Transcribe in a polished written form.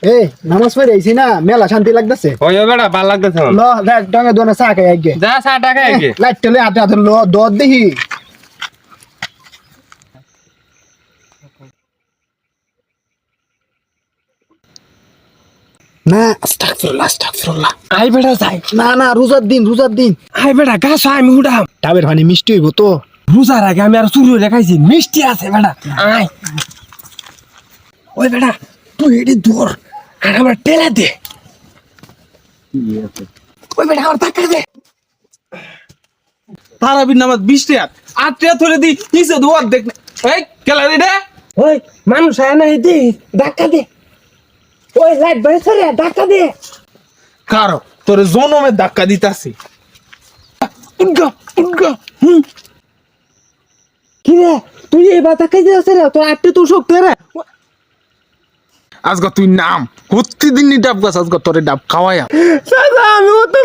এই নামাজ পড়ে আইছি না মেলা শান্তি লাগতেছে ওই বেটা ভাল লাগতেছে ল দেখ ডঙ্গে দোনে চা খাই আগে যা 60 টাকা আগে লাইট টেলে আতে আতে ল দদ দেখি না আস্তাগফিরুল্লাহ আই বেটা যাই না না রোজার দিন আই বেটা গাছ আমি উঠাম ডাবের পানি মিষ্টি হইব তো রোজার আগে আমি আর চুরি রেখাইছি মিষ্টি আছে বেটা আয় ওই বেটা তুই এটি ধর আর আমার টেলা দে ওই বেটা আমার টাকা দে তারাবির নামাজ 20 টাকা 8 টাকা ধরে দি কিসে দোয়ার দেখ এই গ্যালারি রে ওই মানুষ আয় না দে ধাক্কা দে ওই লাইট বাইরে সরে ধাক্কা দে কারো তোর জনমে ধাক্কা দিতাছি উঠগা কি রে তুই এই বাতা খাই দিছিস রে তোর আটটি তো শক্তি রে আজকে তুই নাম প্রতিদিনই ডাব গাছ আজকে তোরে ডাব খাওয়ায়া সাদা আমি তো